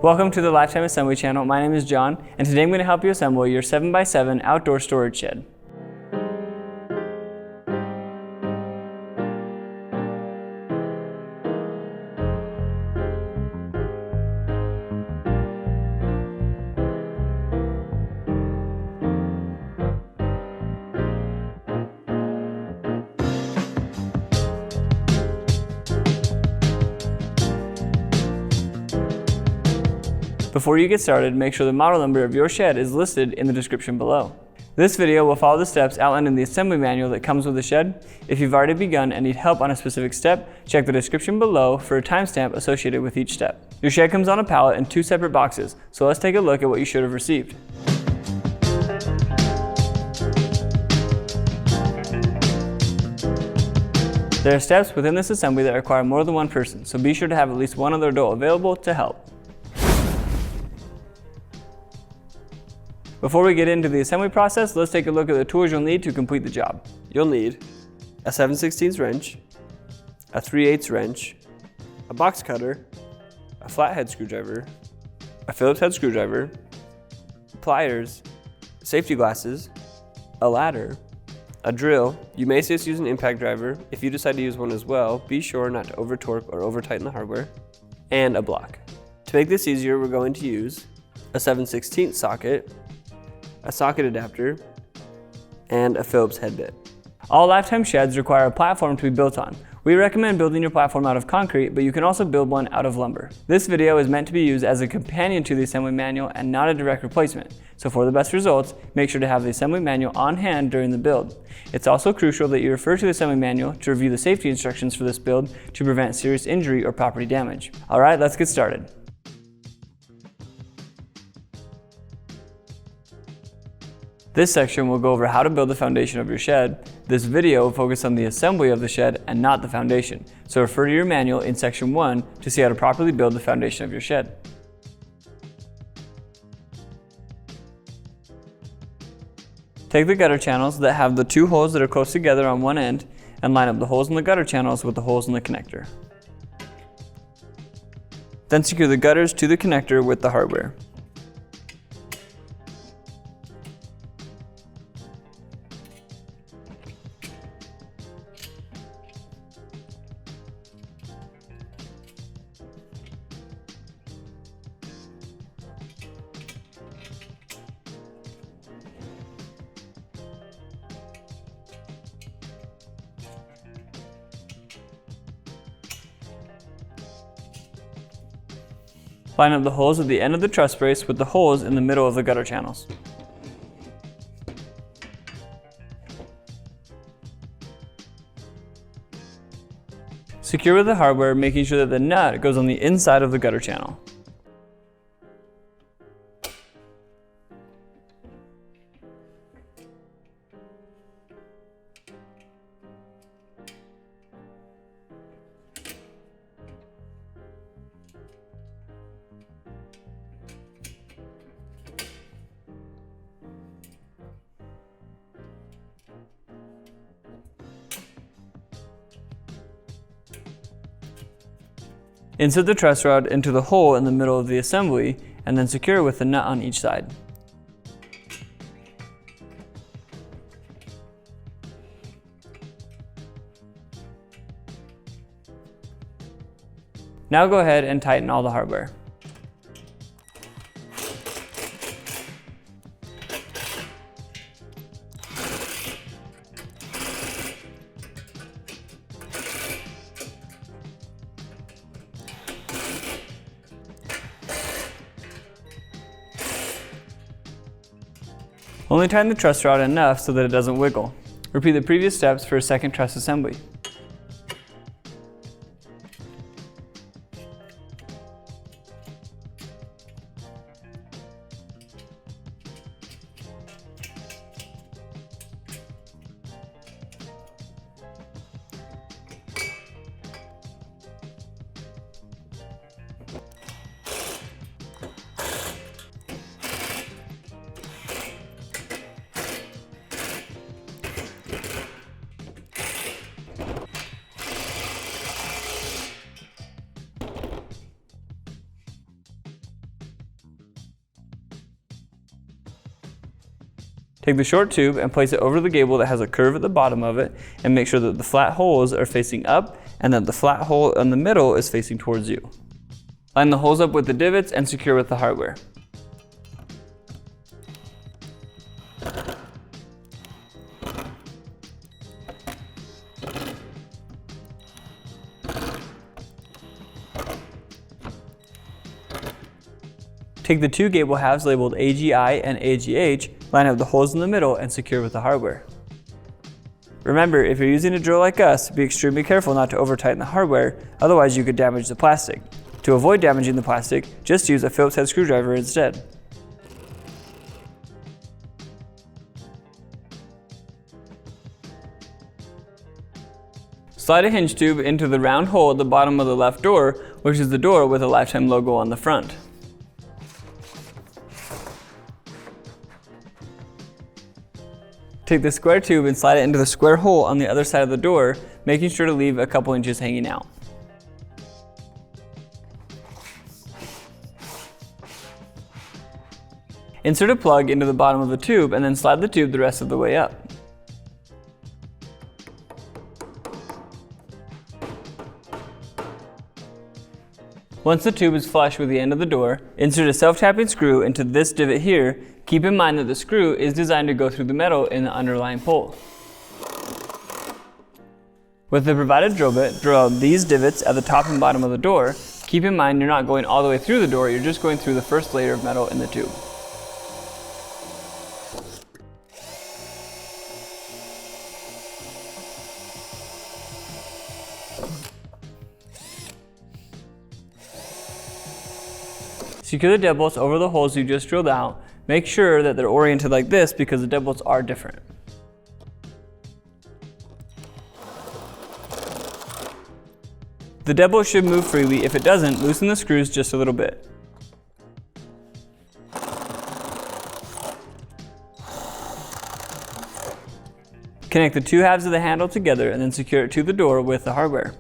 Welcome to the Lifetime Assembly channel. My name is John, and today I'm going to help you assemble your 7x7 outdoor storage shed. Before you get started, make sure the model number of your shed is listed in the description below. This video will follow the steps outlined in the assembly manual that comes with the shed. If you've already begun and need help on a specific step, check the description below for a timestamp associated with each step. Your shed comes on a pallet in 2 separate boxes, so let's take a look at what you should have received. There are steps within this assembly that require more than one person, so be sure to have at least one other adult available to help. Before we get into the assembly process, let's take a look at the tools you'll need to complete the job. You'll need a 7/16 wrench, a 3/8 wrench, a box cutter, a flathead screwdriver, a Phillips head screwdriver, pliers, safety glasses, a ladder, a drill. You may just use an impact driver. If you decide to use one as well, be sure not to over torque or over tighten the hardware, and a block. To make this easier, we're going to use a 7/16 socket, a socket adapter, and a Phillips head bit. All Lifetime sheds require a platform to be built on. We recommend building your platform out of concrete, but you can also build one out of lumber. This video is meant to be used as a companion to the assembly manual and not a direct replacement. So for the best results, make sure to have the assembly manual on hand during the build. It's also crucial that you refer to the assembly manual to review the safety instructions for this build to prevent serious injury or property damage. All right, let's get started. This section will go over how to build the foundation of your shed. This video will focus on the assembly of the shed and not the foundation. So refer to your manual in section 1 to see how to properly build the foundation of your shed. Take the gutter channels that have the 2 holes that are close together on one end and line up the holes in the gutter channels with the holes in the connector. Then secure the gutters to the connector with the hardware. Line up the holes at the end of the truss brace with the holes in the middle of the gutter channels. Secure with the hardware, making sure that the nut goes on the inside of the gutter channel. Insert the truss rod into the hole in the middle of the assembly and then secure with the nut on each side. Now go ahead and tighten all the hardware. Only tighten the truss rod enough so that it doesn't wiggle. Repeat the previous steps for a second truss assembly. Take the short tube and place it over the gable that has a curve at the bottom of it, and make sure that the flat holes are facing up and that the flat hole in the middle is facing towards you. Line the holes up with the divots and secure with the hardware. Take the two gable halves labeled AGI and AGH, line up the holes in the middle, and secure with the hardware. Remember, if you're using a drill like us, be extremely careful not to over-tighten the hardware, otherwise you could damage the plastic. To avoid damaging the plastic, just use a Phillips head screwdriver instead. Slide a hinge tube into the round hole at the bottom of the left door, which is the door with a Lifetime logo on the front. Take the square tube and slide it into the square hole on the other side of the door, making sure to leave a couple inches hanging out. Insert a plug into the bottom of the tube and then slide the tube the rest of the way up. Once the tube is flush with the end of the door, insert a self-tapping screw into this divot here. Keep in mind that the screw is designed to go through the metal in the underlying pole. With the provided drill bit, drill out these divots at the top and bottom of the door. Keep in mind you're not going all the way through the door, you're just going through the first layer of metal in the tube. Secure the deadbolts over the holes you just drilled out. Make sure that they're oriented like this because the deadbolts are different. The deadbolt should move freely. If it doesn't, loosen the screws just a little bit. Connect the two halves of the handle together and then secure it to the door with the hardware.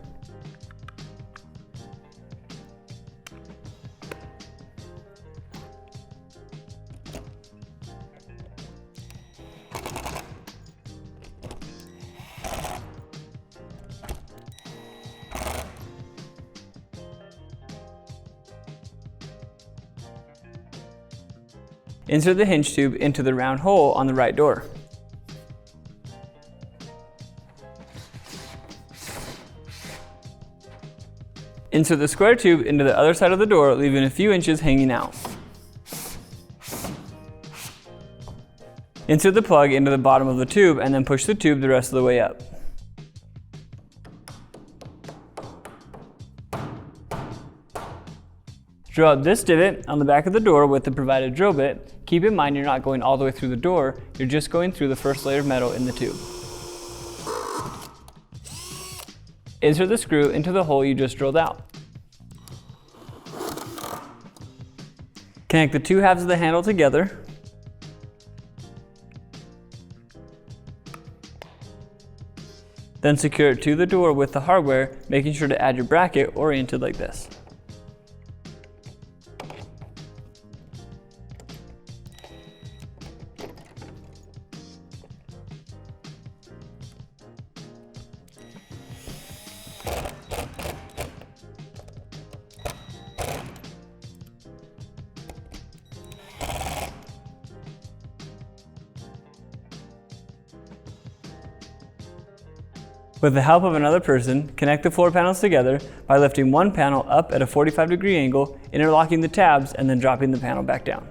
Insert the hinge tube into the round hole on the right door. Insert the square tube into the other side of the door, leaving a few inches hanging out. Insert the plug into the bottom of the tube and then push the tube the rest of the way up. Drill out this divot on the back of the door with the provided drill bit. Keep in mind you're not going all the way through the door, you're just going through the first layer of metal in the tube. Insert the screw into the hole you just drilled out. Connect the two halves of the handle together. Then secure it to the door with the hardware, making sure to add your bracket oriented like this. With the help of another person, connect the floor panels together by lifting one panel up at a 45-degree angle, interlocking the tabs, and then dropping the panel back down.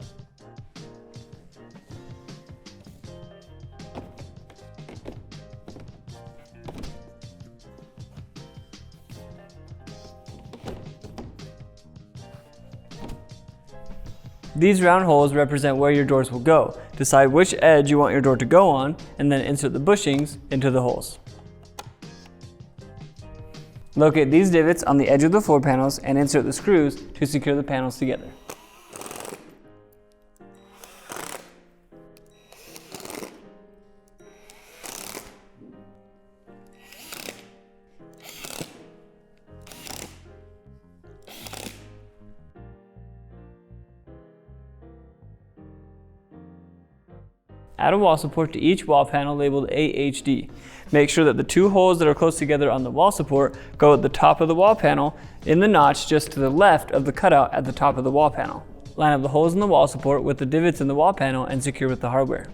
These round holes represent where your doors will go. Decide which edge you want your door to go on, and then insert the bushings into the holes. Locate these divots on the edge of the floor panels and insert the screws to secure the panels together. add a wall support to each wall panel labeled AHD. Make sure that the two holes that are close together on the wall support go at the top of the wall panel in the notch just to the left of the cutout at the top of the wall panel. Line up the holes in the wall support with the divots in the wall panel and secure with the hardware.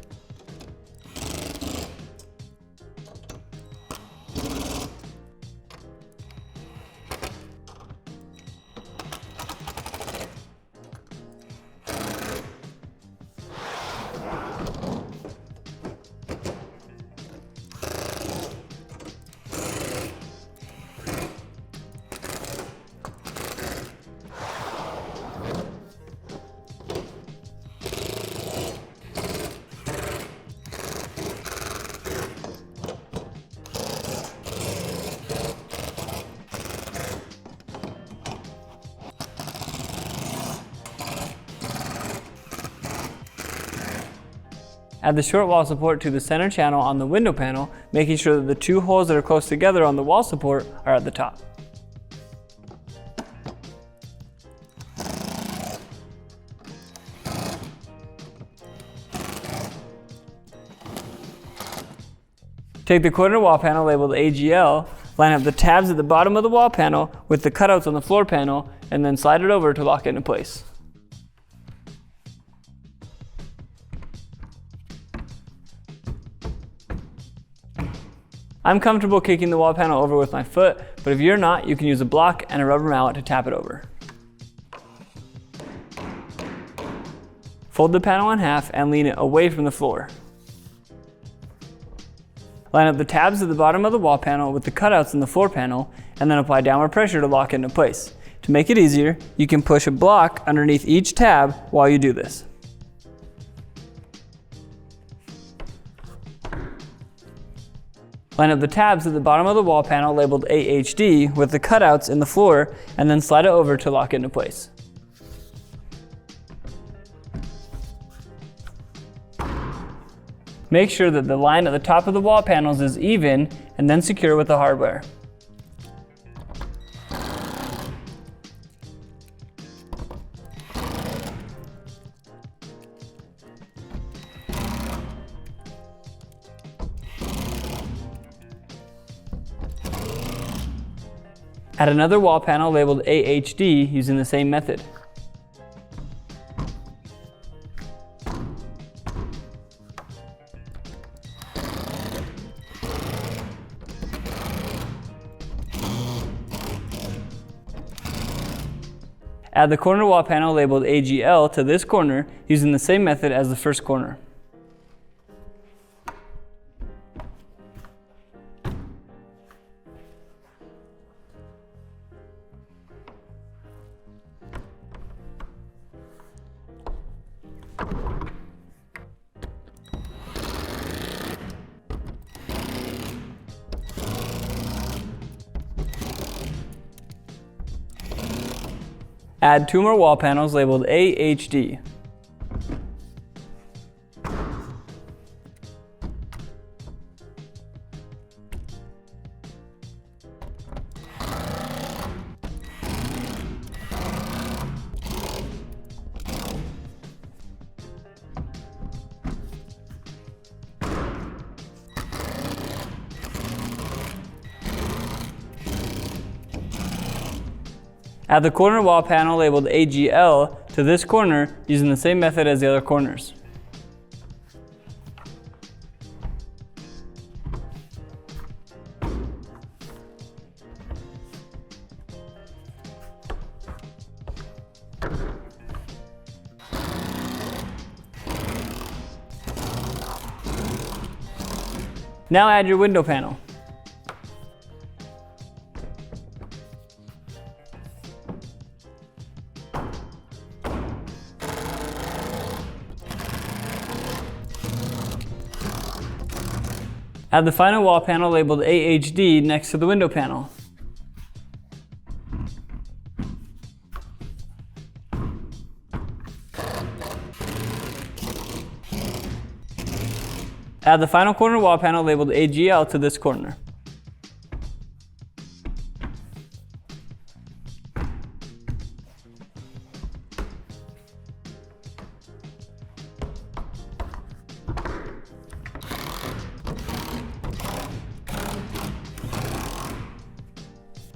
Add the short wall support to the center channel on the window panel, making sure that the two holes that are close together on the wall support are at the top. Take the corner wall panel labeled AGL, line up the tabs at the bottom of the wall panel with the cutouts on the floor panel, and then slide it over to lock it into place. I'm comfortable kicking the wall panel over with my foot, but if you're not, you can use a block and a rubber mallet to tap it over. Fold the panel in half and lean it away from the floor. Line up the tabs at the bottom of the wall panel with the cutouts in the floor panel, and then apply downward pressure to lock it into place. To make it easier, you can push a block underneath each tab while you do this. Line up the tabs at the bottom of the wall panel labeled AHD with the cutouts in the floor, and then slide it over to lock it into place. Make sure that the line at the top of the wall panels is even, and then secure with the hardware. Add another wall panel labeled AHD using the same method. Add the corner wall panel labeled AGL to this corner using the same method as the first corner. Add two more wall panels labeled AHD. Add the corner wall panel labeled AGL to this corner using the same method as the other corners. Now add your window panel. Add the final wall panel labeled AHD next to the window panel. Add the final corner wall panel labeled AGL to this corner.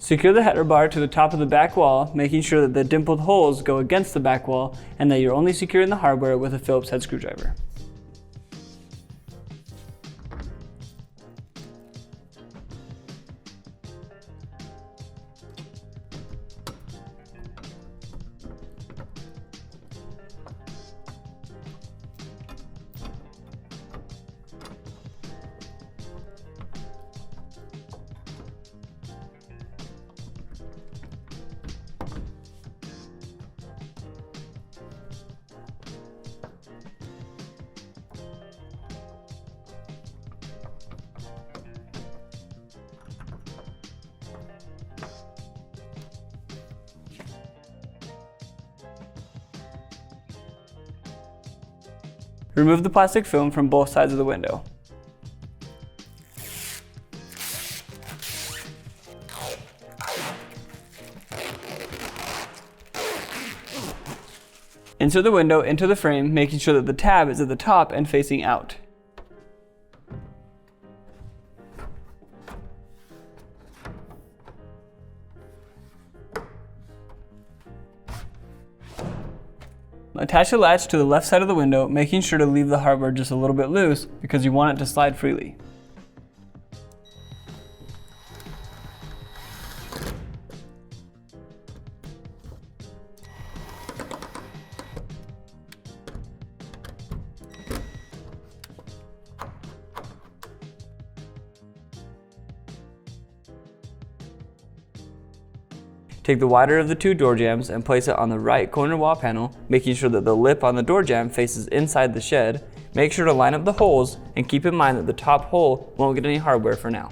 Secure the header bar to the top of the back wall, making sure that the dimpled holes go against the back wall and that you're only securing the hardware with a Phillips head screwdriver. Remove the plastic film from both sides of the window. Insert the window into the frame, making sure that the tab is at the top and facing out. Attach the latch to the left side of the window, making sure to leave the hardware just a little bit loose because you want it to slide freely. Take the wider of the two door jambs and place it on the right corner wall panel, making sure that the lip on the door jamb faces inside the shed. Make sure to line up the holes and keep in mind that the top hole won't get any hardware for now.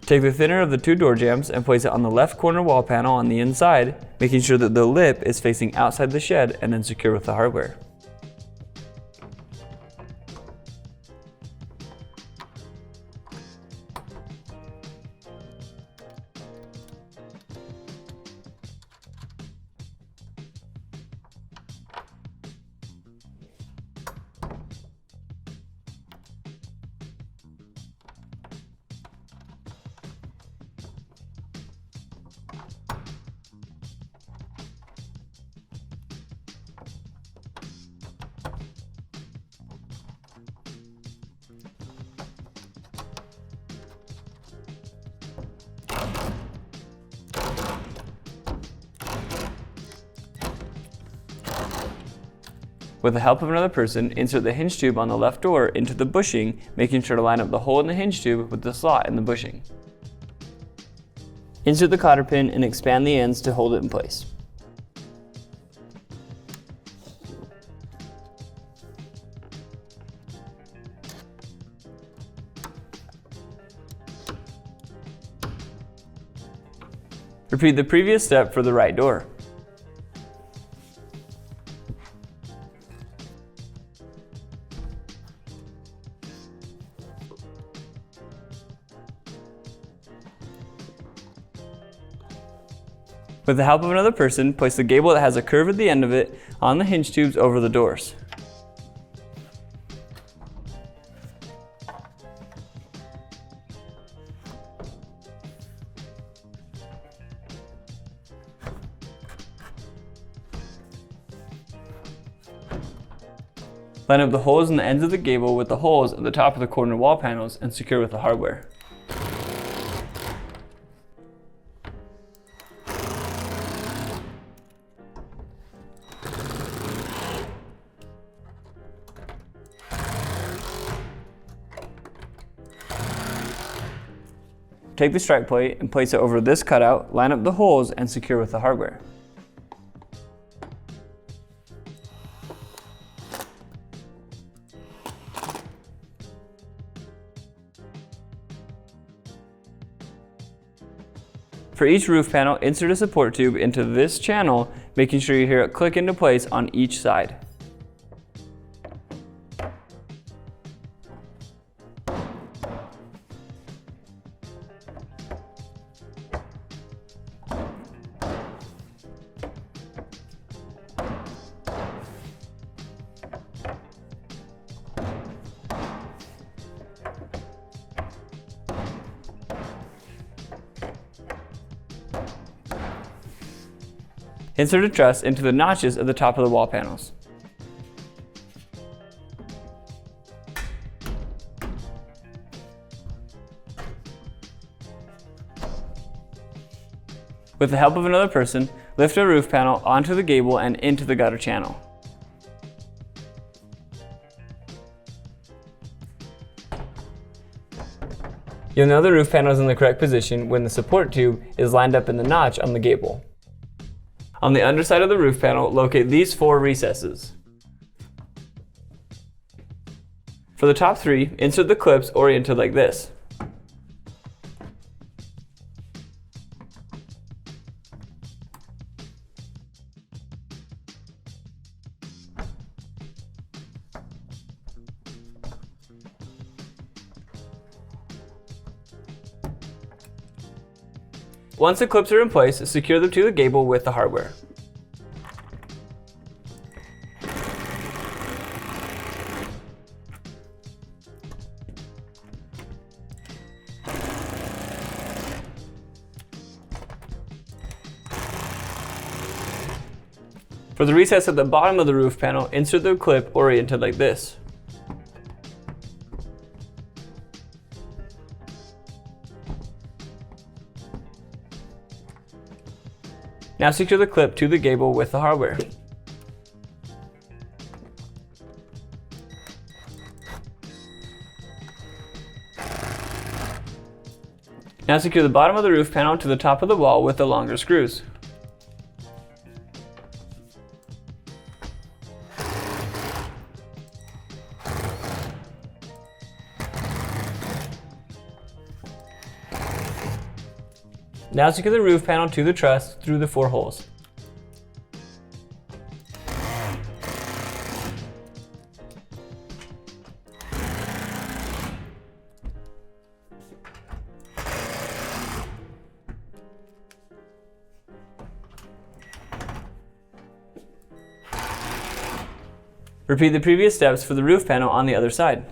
Take the thinner of the two door jambs and place it on the left corner wall panel on the inside, making sure that the lip is facing outside the shed and then secure with the hardware. With the help of another person, insert the hinge tube on the left door into the bushing, making sure to line up the hole in the hinge tube with the slot in the bushing. Insert the cotter pin and expand the ends to hold it in place. Repeat the previous step for the right door. With the help of another person, place the gable that has a curve at the end of it on the hinge tubes over the doors. Line up the holes in the ends of the gable with the holes at the top of the corner wall panels and secure with the hardware. Take the strike plate and place it over this cutout, line up the holes, and secure with the hardware. For each roof panel, insert a support tube into this channel, making sure you hear it click into place on each side. Insert a truss into the notches of the top of the wall panels. With the help of another person, lift a roof panel onto the gable and into the gutter channel. You'll know the roof panel is in the correct position when the support tube is lined up in the notch on the gable. On the underside of the roof panel, locate these 4 recesses. For the top 3, insert the clips oriented like this. Once the clips are in place, secure them to the gable with the hardware. For the recess at the bottom of the roof panel, insert the clip oriented like this. Now secure the clip to the gable with the hardware. Now secure the bottom of the roof panel to the top of the wall with the longer screws. Now secure the roof panel to the truss through the 4 holes. Repeat the previous steps for the roof panel on the other side.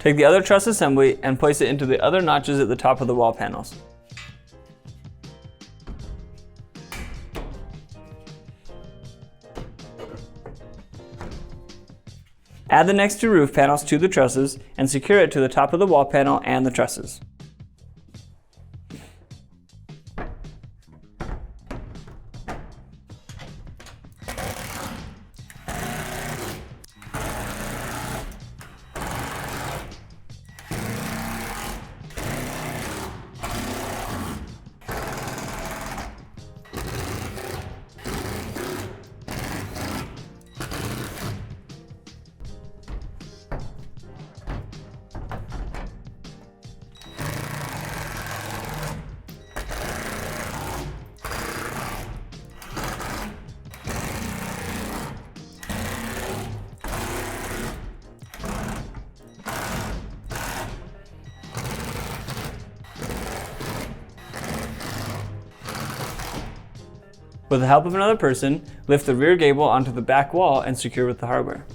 Take the other truss assembly and place it into the other notches at the top of the wall panels. Add the next 2 roof panels to the trusses and secure it to the top of the wall panel and the trusses. With the help of another person, lift the rear gable onto the back wall and secure with the hardware.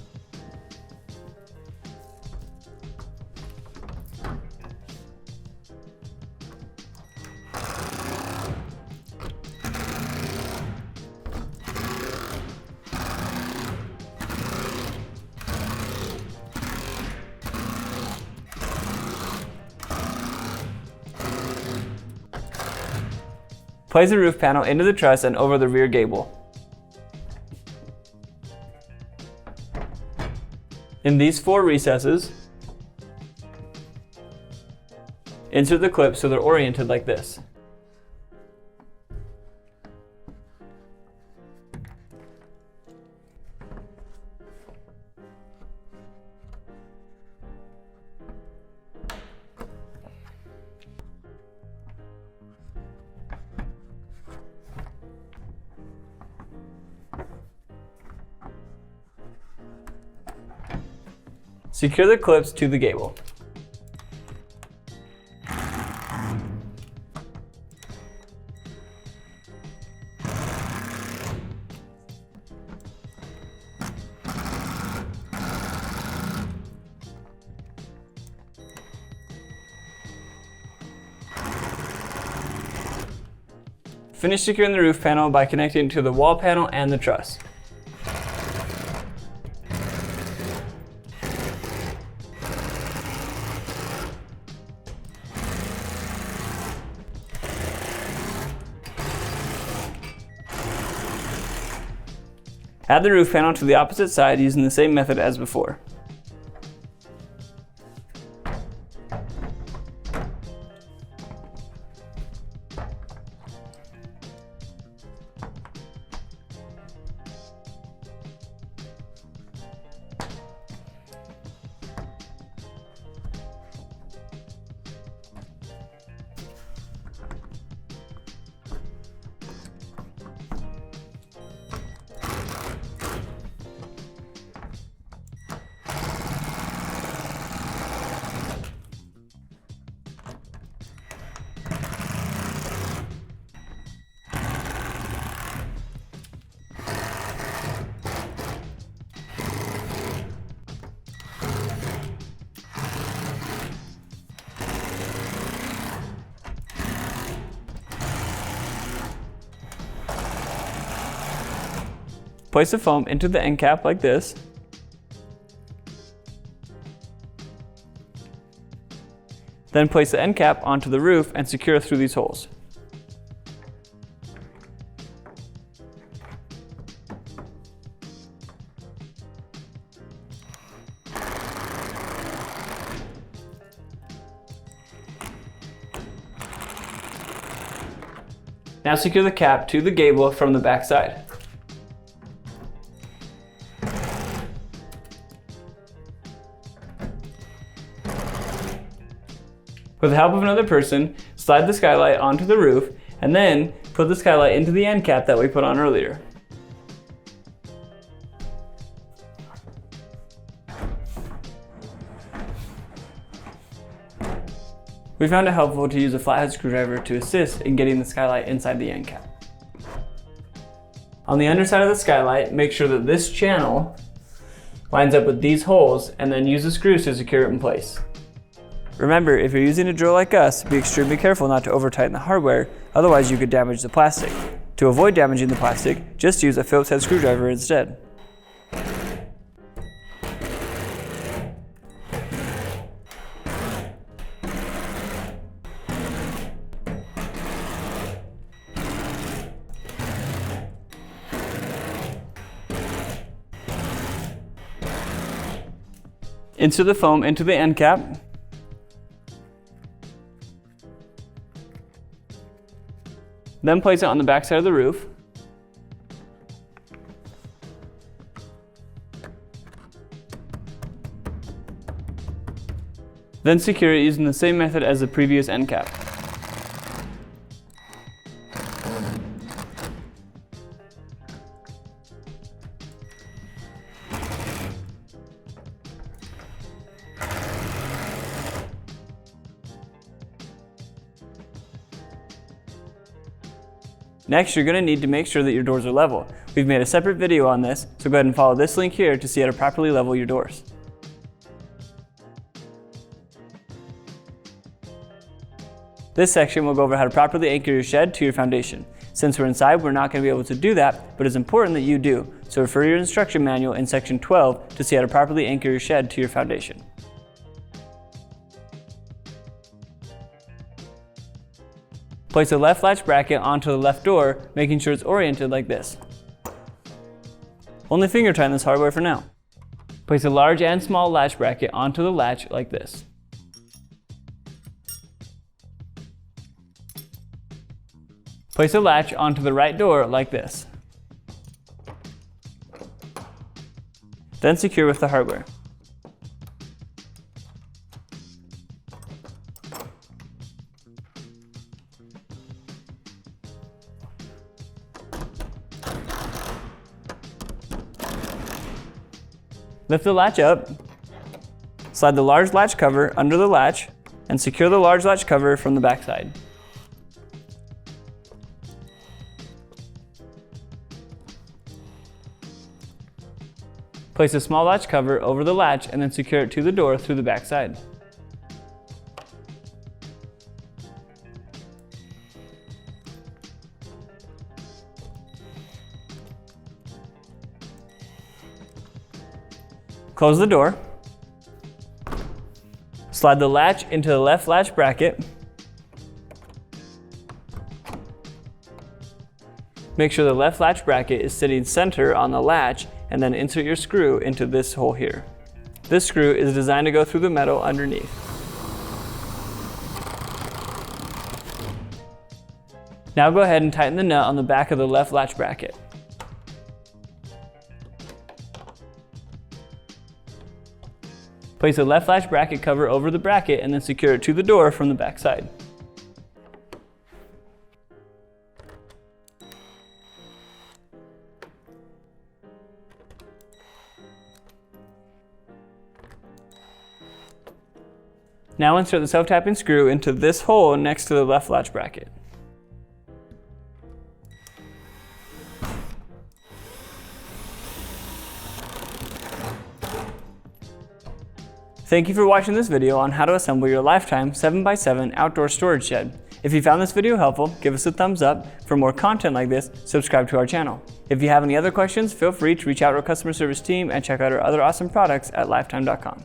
Place the roof panel into the truss and over the rear gable. In these 4 recesses, insert the clips so they're oriented like this. Secure the clips to the gable. Finish securing the roof panel by connecting it to the wall panel and the truss. Add the roof panel to the opposite side using the same method as before. Place the foam into the end cap like this. Then place the end cap onto the roof and secure through these holes. Now secure the cap to the gable from the back side. With the help of another person, slide the skylight onto the roof and then put the skylight into the end cap that we put on earlier. We found it helpful to use a flathead screwdriver to assist in getting the skylight inside the end cap. On the underside of the skylight, make sure that this channel lines up with these holes and then use the screws to secure it in place. Remember, if you're using a drill like us, be extremely careful not to over-tighten the hardware, otherwise you could damage the plastic. To avoid damaging the plastic, just use a Phillips head screwdriver instead. Insert the foam into the end cap. Then place it on the back side of the roof. Then secure it using the same method as the previous end cap. Next, you're going to need to make sure that your doors are level. We've made a separate video on this, so go ahead and follow this link here to see how to properly level your doors. This section will go over how to properly anchor your shed to your foundation. Since we're inside, we're not going to be able to do that, but it's important that you do, so refer to your instruction manual in section 12 to see how to properly anchor your shed to your foundation. Place the left latch bracket onto the left door, making sure it's oriented like this. Only finger tighten this hardware for now. Place a large and small latch bracket onto the latch like this. Place a latch onto the right door like this. Then secure with the hardware. Lift the latch up, slide the large latch cover under the latch, and secure the large latch cover from the backside. Place a small latch cover over the latch and then secure it to the door through the backside. Close the door. Slide the latch into the left latch bracket. Make sure the left latch bracket is sitting center on the latch, and then insert your screw into this hole here. This screw is designed to go through the metal underneath. Now go ahead and tighten the nut on the back of the left latch bracket. Place the left latch bracket cover over the bracket and then secure it to the door from the back side. Now insert the self-tapping screw into this hole next to the left latch bracket. Thank you for watching this video on how to assemble your Lifetime 7x7 outdoor storage shed. If you found this video helpful, give us a thumbs up. For more content like this, subscribe to our channel. If you have any other questions, feel free to reach out to our customer service team and check out our other awesome products at lifetime.com.